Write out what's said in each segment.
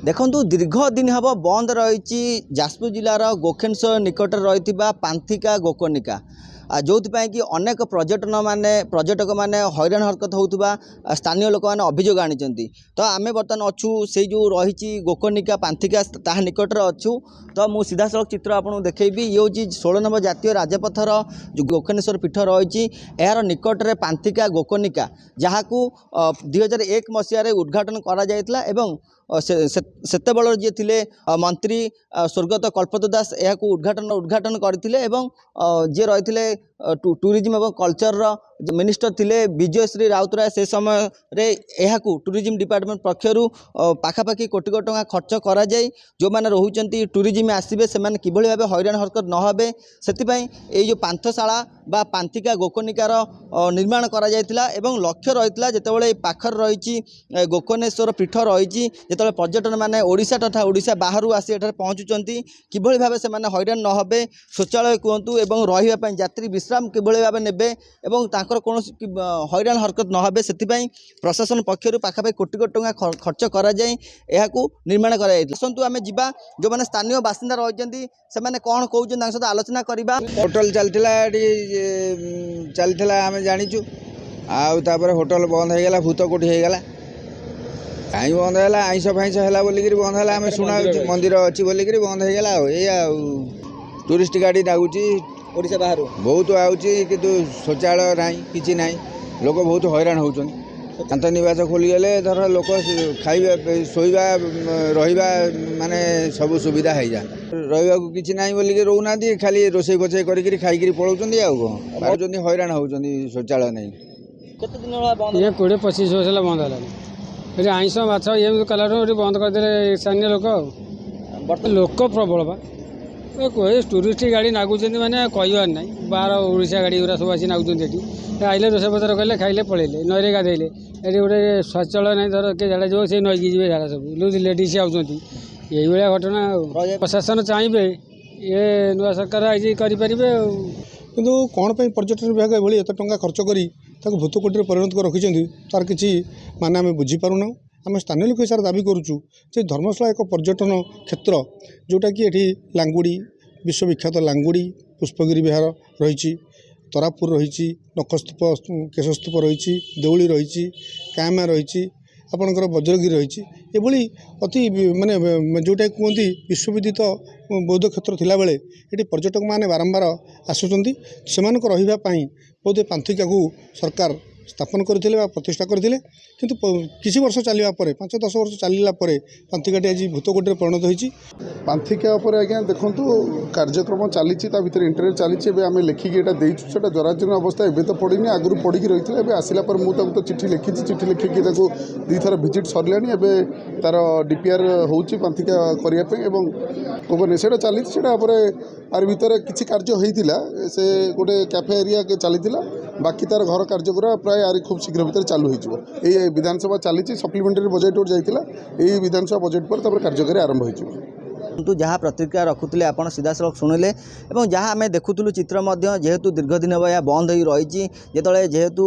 देखु दीर्घ दिन हम बंद रही जाजपुर जिलार गोखेनस्वर निकट रही पांथिका गोकर्णिका जो कि अनेक पर्यटक मैंने हैरान हरकत होता स्थानीय लोक मैंने अभियोग आनी तो आम बर्तमान अच्छू से जो रही गोकर्णिका पांथिका ता निकट अच्छू तो मुझ सीधा सड़क चित्र आपको देखी ये हूँ 16 नंबर जातीय राजपथर जो गोकर्णेश्वर पीठ रही यार निकट में पांथिका गोकर्णिका जहाँ को 2001 मसीह उद्घाटन कर सेते बल जी थे मंत्री स्वर्गत कल्पत दास यह उद्घाटन करते जी रही टूरिज्म और कल्चर मिनिस्टर थिले विजयश्री राउतराय से समय रे यह टूरिज्म डिपार्टमेंट पक्षर पाखापाखि कोटी कोटी टंका खर्च करा जाए जो मैंने रोचंती टूरिज्म आसबे से किभली भाव हैरान हरकत न होबे से जो पांथशाला बा पांथिका गोकर्णिकार निर्माण करा जायतिला एवं लक्ष्य रही जितेबाला पाखर रही गोकर्णेश्वर पीठ रही जो पर्यटन मैंने ओडिशा तथा ओडिशा बाहर आसी एठार पहुँचुंट किभली भाव से हैरान न होबे शौचालय कहतु एवं रही यात्री विश्राम किभली भाव नेबे एवं कौन हैरान हरकत न होबे से प्रशासन पक्षर पाखापाखि कोटी कोटी टंका खर्च करा जाए यह निर्माण करसतु आम जा जो मैंने स्थानीय बासिंदा रही से कौन कहते सहित आलोचना करवा होटल चलता आम जाचु आपर होटल बंद हो गला भूत कोठी हो गला कहीं बंद है आईस फाइस है बोलिक बंद है आम शुणा मंदिर अच्छी बोलिक बंद हो गला ये टूरिस्ट गाड़ी लगुच ओडिशा बाहर बहुत आउची किंतु शौचालय ना कि ना लोक बहुत हैरान होचन निवास खोलीगले धर लोक खाइबा शोइबा रहिबा माने सब सुविधा हो जाता रहा कि ना बोलिक रोना खाली रोसे फोसई कर खाई पलाउं हैरान होचन शौचालय नहीं ये 20-25 वर्ष बंद है आईस माछ ये कला बंद करदे स्थानीय लोक लोक प्रबल बा टूरिस्ट गाड़ी नागुंट मैंने कहबार ना बाहर ओडिशा गाड़ी गुरा सब आसी नागुंट आइले रोसे पतर कले खाइले पलैले नईरे गाधेले ये गोटे शौचालय ना धर किए झाड़ा जो से नईकी जी झाड़ा सब लेडीज आउंट यही भाया घटना प्रशासन चाहिए ये नुआ सरकार आई करेंगे किंतु कौन पर पर्यटन विभाग ये एत टंका खर्च कर भूतकोटी परिणत कर रखी तार किसी माने आम बुझीपारूना आम स्थानीय लोक हिसाब से दाबी करुचु जे धर्मशाला एक पर्यटन क्षेत्र जोटा कि ये लांगुड़ी विश्वविख्यात लांगुड़ी पुष्पगिरी विहार रही तरापुर रही नखस्तूप केशस्तूप रही देउली रही कामा रही आपणकर वज्रगिरी रही ये अति माने जोटा कहते विश्वविदित बौद्ध क्षेत्र थिला बेले ये पर्यटक माने बारंबार आसुचंती सेमानक रहिबा बोधे पांथिका को सरकार स्थापन करते प्रतिष्ठा करते किंतु किसी वर्ष चलने 5-10 वर्ष चलला पांथिकाटी आज भूतकोटी परिणत होती पांथिका आज्ञा देखु कार्यक्रम चली भर इंटरनेट चली आम लिखिकी देचुँ जराजीर्ण अवस्था एवं तो पड़ी आगु पड़ी रही है आसला मुझे तो चिठी लिखिकी दी थर भिजिट सरला तार डीपीआर हो पांथिका करने से चली आर भर किसी कार्य होता से गोटे कैफे एरिया चली बाकी तार घर कार्यक्रम प्राय आर खूब शीघ्र भितर चालू हो विधानसभा चली सप्लीमेंटारी बजेट गोटे जाइला यही विधानसभा बजेट पर कार्यकारी आरंभ हो जहाँ प्रतिक्रिया रखुले आप सीधा सड़क शुणिले जहाँ आम देखुलु चित्र जेहेतु दीर्घ दिन हम यह बंद हो रही जिते जेहेतु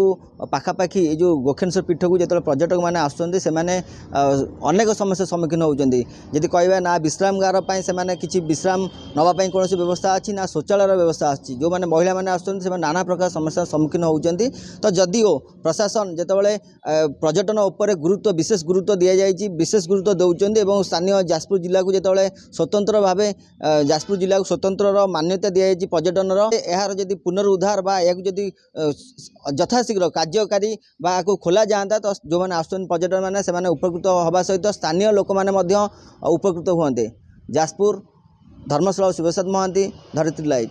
पाखापाखि जो गोखेनस्वर पीठ को जो पर्यटक मैंने आसुँच से अनेक समस्या सम्मुखीन होती जदि कहवा ना विश्राम गार से किसी विश्राम नापी कौन व्यवस्था अच्छी ना शौचालय व्यवस्था अच्छी जो मैंने महिला मैंने आसुँच से नाना प्रकार समस्या सम्मुखीन होती तो जदिओ प्रशासन जितेबाला पर्यटन उपर गुरुत्व विशेष गुरुत्व दि जाए विशेष गुरुत्व दौरान स्थानीय जाजपुर जिला को जो स्वतंत्र भाव जाजपुर जिला को स्वतंत्र मान्यता दी जाए पर्यटन यार जदि पुनरुद्धार बा या जदि यथाशीघ्र कार्यकारी बा खोला जाता तो जो मैंने आसुन पर्यटन मैंने से उपकृत होगा सहित स्थानीय लोक मैंने उपकृत हुए। जाजपुर धर्मशाला शिवप्रसाद महांती, धरित्री लाइव।